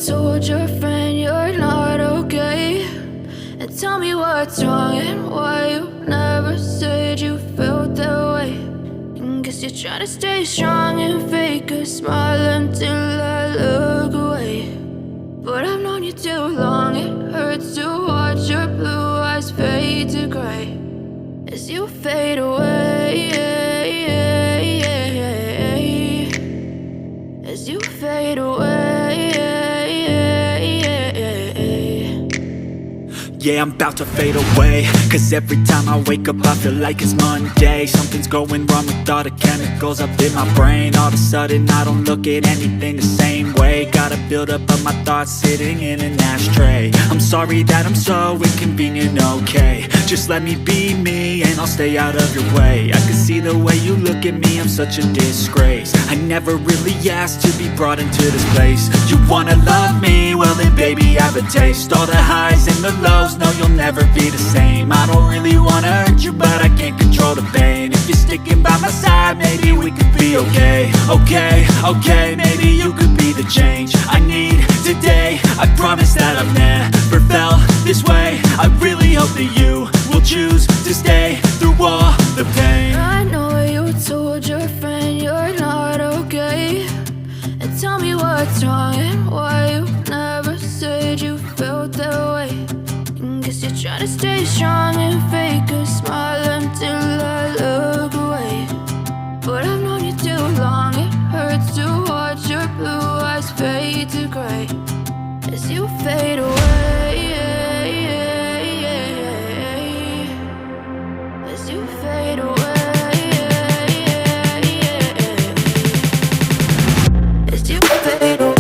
told your friend you're not okay, and tell me what's wrong and why you never said you felt that way. And guess you're trying to stay strong and fake a smile until I look away. But I've known you too long, it hurts to watch your blue eyes fade to gray as you fade away, as you fade away. Yeah, I'm about to fade away, cause every time I wake up I feel like it's Monday. Something's going wrong with all the chemicals up in my brain. All of a sudden I don't look at anything the same way. Gotta build up of my thoughts sitting in an ashtray. I'm sorry that I'm so inconvenient, okay. Just let me be me and I'll stay out of your way. I can see the way you look at me, I'm such a disgrace. I never really asked to be brought into this place. You wanna love me? Well then baby I have a taste. All the highs and the lows, no you'll never be the same. I don't really wanna hurt you but I can't control the pain. If you're sticking by my side maybe we could be okay. Okay, maybe you could be the change I need today. I promise that I've never felt this way. I really hope that you will choose to stay through all the pain. I know you told your friend you're not okay, and tell me what's wrong and why you never said you felt that way. And guess you're trying to stay strong and fake a smile until I look away. But I've known you too long, it hurts to watch your blue eyes fade to gray as you fade away, as you fade away, as you fade away.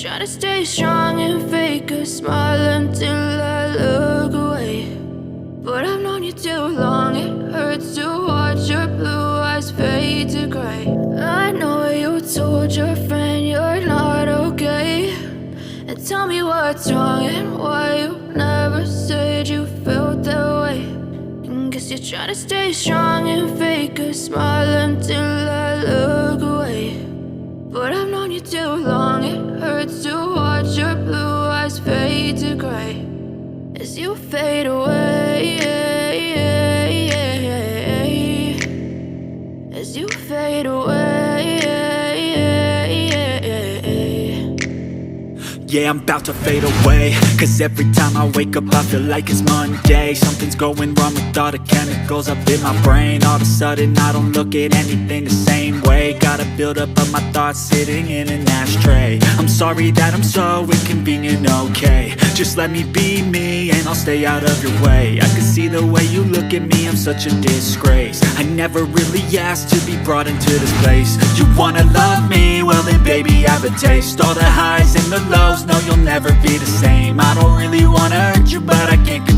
Try to stay strong and fake a smile until I look away. But I've known you too long, it hurts to watch your blue eyes fade to gray. I know you told your friend you're not okay, and tell me what's wrong and why you never said you felt that way. And guess you're trying to stay strong and fake a smile until I look away. But I've known you too long, it hurts to watch your blue eyes fade to gray as you fade away, as you fade away. Yeah, I'm about to fade away, cause every time I wake up I feel like it's Monday. Something's going wrong with all the chemicals up in my brain. All of a sudden I don't look at anything the same way. Gotta build up of my thoughts sitting in an ashtray. I'm sorry that I'm so inconvenient, inconvenient, okay. Just let me be me and I'll stay out of your way. I can see the way you look at me, I'm such a disgrace. I never really asked to be brought into this place. You wanna love me? Well then baby, have a taste. All the highs and the lows, no, you'll never be the same. I don't really wanna hurt you, but I can't control